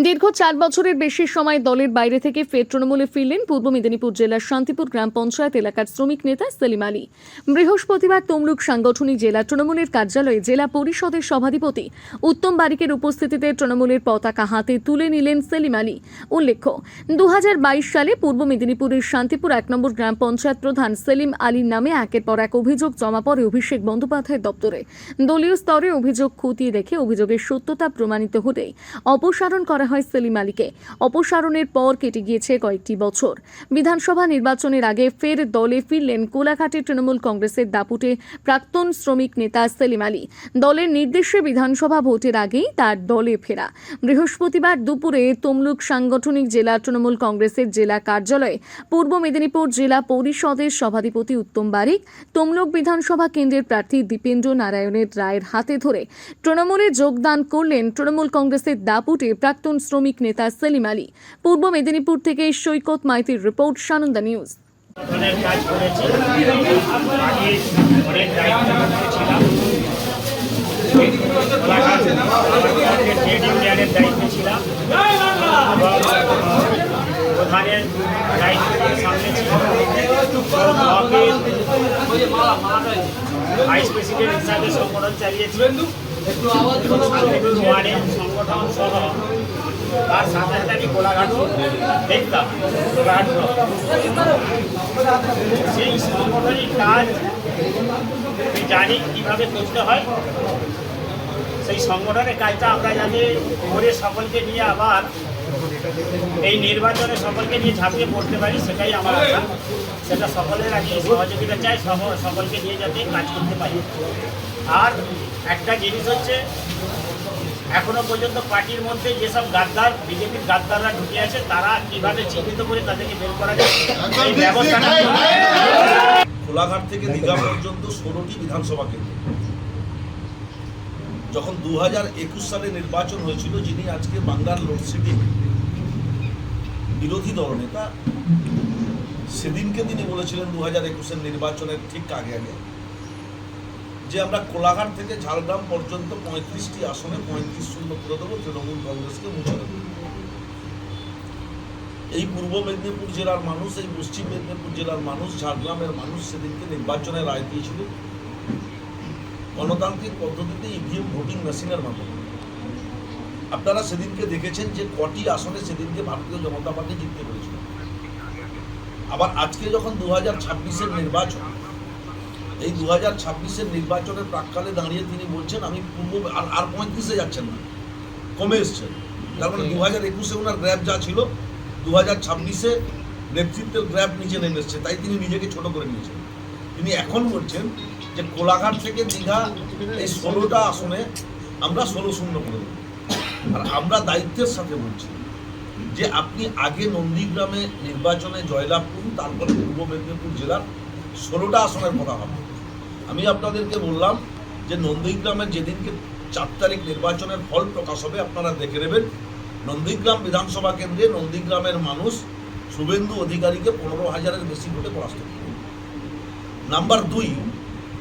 দীর্ঘ 4 বছরের বেশি সময় দলের বাইরে থেকে ফের তৃণমূলে ফিরলেন পূর্ব মেদিনীপুর জেলার শান্তিপুর গ্রাম পঞ্চায়েত এলাকার শ্রমিক নেতা সেলিম আলী। বৃহস্পতিবার তমলুক সাংগঠনিক জেলা তৃণমূলের কার্যালয়ে জেলা পরিষদের সভাধিপতি উত্তম বারিকের উপস্থিতিতে তৃণমূলের পতাকা হাতে তুলে নিলেন সেলিম আলী। উল্লেখ্য, 2022 সালে পূর্ব মেদিনীপুরের শান্তিপুর 1 নম্বর গ্রাম পঞ্চায়েত প্রধান সেলিম আলীর নামে একের পর এক অভিযোগ জমা পড়ে অভিষেক বন্দ্যোপাধ্যায়ের দপ্তরে। দলীয় স্তরে অভিযোগ খতিয়ে দেখে অভিযোগের সত্যতা প্রমাণিত হতেই অপসারণ করা হয় সেলিম আলীকে। অপসারণের পর কেটে গিয়েছে কয়েকটি বছর। বিধানসভা নির্বাচনের আগে ফের দলে ফিরলেন কোলাঘাটের তৃণমূল কংগ্রেসের দাপুটে প্রাক্তন শ্রমিক নেতা সেলিম আলী। দলের নির্দেশে বিধানসভা ভোটের আগেই তার দলে ফেরা। বৃহস্পতিবার দুপুরে তমলুক সাংগঠনিক জেলা তৃণমূল কংগ্রেসের জেলা কার্যালয়ে পূর্ব মেদিনীপুর জেলা পরিষদের সভাধিপতি উত্তম বারিক, তমলুক বিধানসভা কেন্দ্রের প্রার্থী দীপেন্দ্র নারায়ণের রায়ের হাতে ধরে তৃণমূলে যোগদান করলেন তৃণমূল কংগ্রেসের দাপুটে প্রাক্তন শ্রমিক নেতা সেলিম আলী। পূর্ব মেদিনীপুর থেকে সৈকত মাইতির রিপোর্ট, সানন্দা নিউজ। অনেক কাজ করেছি, আগে অনেক দায়িত্ব ছিলাম। ট্রেড ইউনিয়নের দায়িত্বে ছিলাম এবং প্রধানের দায়িত্ব সামনে ছিলাম। ভাইস প্রেসিডেন্ট হিসাবে সংগঠন চালিয়েছি। শান্তিপুর ওয়ার্ডের সংগঠন সহ তার সাথে সাথে আমি কোলাঘাট দেখতাম। কোলাঘাট সেই সংগঠনের কাজ আমি জানি কীভাবে করতে হয়। সেই সংগঠনের কাজটা আমরা যাতে করে সকলকে নিয়ে আবার এই নির্বাচনে সকলকে নিয়ে ঝাঁপিয়ে পড়তে পারি, সেটাই আমার আশা। সেটা সকলের আমি সহযোগিতা চাই, সকলকে নিয়ে যাতে কাজ করতে পারি। আর একটা জিনিস হচ্ছে, এখনো পর্যন্ত পার্টির মধ্যে যেসব গাদ্দার, বিজেপির গাদ্দাররা ঢুকে আছে, তারা কিভাবে চিহ্নিত করে তাদেরকে বের করা যায় এই ব্যবস্থাটা। কোলাঘাট থেকে দীঘা পর্যন্ত 16টি বিধানসভা কেন্দ্র। যখন 2021 সালে নির্বাচন হয়েছিল, যিনি আজকে বাংলার লোডশেডিং বিরোধী দলনেতা, সেদিনকে তিনি বলেছিলেন 2021-এর নির্বাচনের ঠিক আগে যে আমরা কোলাঘাট থেকে ঝাড়গ্রাম পর্যন্ত 35টি আসনে 35-0 করে দেবো, তৃণমূল কংগ্রেসকে মুছে দেবো। এই পূর্ব মেদিনীপুর জেলার মানুষ, এই পশ্চিম মেদিনীপুর জেলার মানুষ, ঝাড়গ্রামের মানুষ সেদিনকে নির্বাচনের রায় দিয়েছিল গণতান্ত্রিক পদ্ধতিতে ইভিএম ভোটিং মেশিনের মাধ্যমে। আপনারা সেদিনকে দেখেছেন যে কটি আসনে সেদিনকে ভারতীয় জনতা পার্টি জিততে পেরেছিল। আবার আজকে যখন 2026-এর নির্বাচন, এই 2026-এর নির্বাচনের প্রাক্কালে দাঁড়িয়ে তিনি বলছেন আমি পূর্ব আর 35-এ যাচ্ছেন না, কমে এসছেন। তার মানে 2021-এ ওনার গ্র্যাব যা ছিল, 2026-এ নেতৃত্বের গ্র্যাব নিচে নেমে এসছে, তাই তিনি নিজেকে ছোট করে নিয়েছেন। তিনি এখন বলছেন যে কোলাঘাট থেকে দীঘা এই 16টা আসনে আমরা 16-0 করে দেব। আর আমরা দায়িত্বের সাথে বলছি যে আপনি আগে নন্দীগ্রামে নির্বাচনে জয়লাভ করুন, তারপরে পূর্ব মেদিনীপুর জেলার 16টা আসনের কথা হবে। আমি আপনাদেরকে বললাম যে নন্দীগ্রামের যেদিনকে 4 তারিখ নির্বাচনের ফল প্রকাশ হবে, আপনারা দেখে নেবেন নন্দীগ্রাম বিধানসভা কেন্দ্রে নন্দীগ্রামের মানুষ শুভেন্দু অধিকারীকে 15,000-এর বেশি ভোটে পরাস্ত করবে। নাম্বার 2,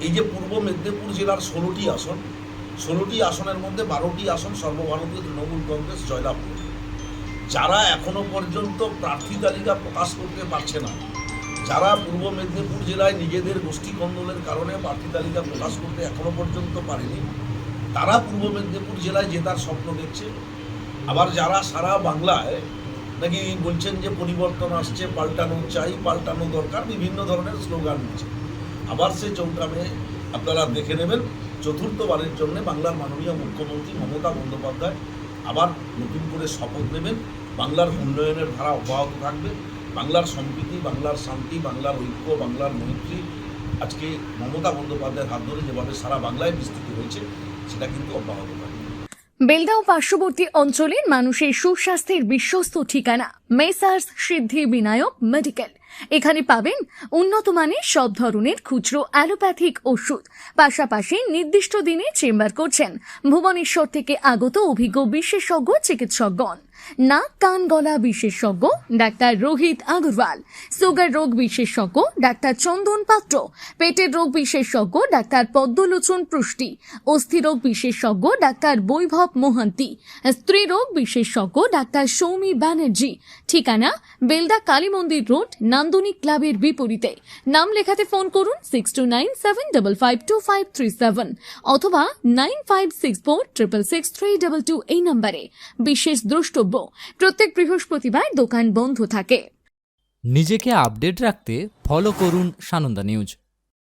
এই যে পূর্ব মেদিনীপুর জেলার 16টি আসন, 16টি আসনের মধ্যে 12টি আসন সর্বভারতীয় তৃণমূল কংগ্রেস জয়লাভ করবে। যারা এখনো পর্যন্ত প্রার্থী তালিকা প্রকাশ করতে পারছে না, যারা পূর্ব মেদিনীপুর জেলায় নিজেদের গোষ্ঠী কন্দলের কারণে প্রার্থী তালিকা প্রকাশ করতে এখনো পর্যন্ত পারেনি, তারা পূর্ব মেদিনীপুর জেলায় জেতার স্বপ্ন দেখছে। আবার যারা সারা বাংলায় নাকি বলছেন যে পরিবর্তন আসছে, পাল্টানো চাই, পাল্টানো দরকার, বিভিন্ন ধরনের স্লোগান দিচ্ছে। আবার সে চৌকামে আপনারা দেখে নেবেন, চতুর্থবারের জন্য বাংলার মাননীয় মুখ্যমন্ত্রী মমতা বন্দ্যোপাধ্যায় আবার নতুন করে শপথ নেবেন। বাংলার উন্নয়নের ধারা অব্যাহত থাকবে। বাংলার সম্প্রীতি, বাংলার শান্তি, বাংলার ঐক্য, বাংলার মৈত্রী আজকে মমতা বন্দ্যোপাধ্যায়ের হাত ধরে যেভাবে সারা বাংলায় বিস্তৃত হয়েছে, সেটা কিন্তু অব্যাহত থাকবে। বেলদা ও পার্শ্ববর্তী অঞ্চলের মানুষের সুস্বাস্থ্যের বিশ্বস্ত ঠিকানা মেসার্স সিদ্ধি বিনায়ক মেডিকেল। এখানে পাবেন উন্নত মানের সব ধরনের খুচরো অ্যালোপ্যাথিক ওষুধ, পাশাপাশি নির্দিষ্ট দিনে চেম্বার করছেন ভুবনেশ্বর থেকে আগত অভিজ্ঞ বিশেষজ্ঞ চিকিৎসকগণ। নাক কান গলা বিশেষজ্ঞ ডাক্তার রোহিত আগরওয়াল, সুগার রোগ বিশেষজ্ঞ ডাক্তার চন্দন পাত্র, পেটের রোগ বিশেষজ্ঞ ডাক্তার পদ্মলোচন পুষ্টি, অস্থিরোগ বিশেষজ্ঞ ডাক্তার বৈভব মোহান্তি, স্ত্রী রোগ বিশেষজ্ঞ ডাক্তার সৌমি ব্যানার্জি। ঠিকানা বেলদা কালী মন্দির রোড, নান্দনিক ক্লাবের বিপরীতে। নাম লেখাতে ফোন করুন 6297552537 অথবা 9564666322 এই নম্বরে। বিশেষ দ্রষ্টব্য, প্রত্যেক বৃহস্পতিবার দোকান বন্ধ থাকে। নিজেকে আপডেট রাখতে ফলো করুন সানন্দা নিউজ।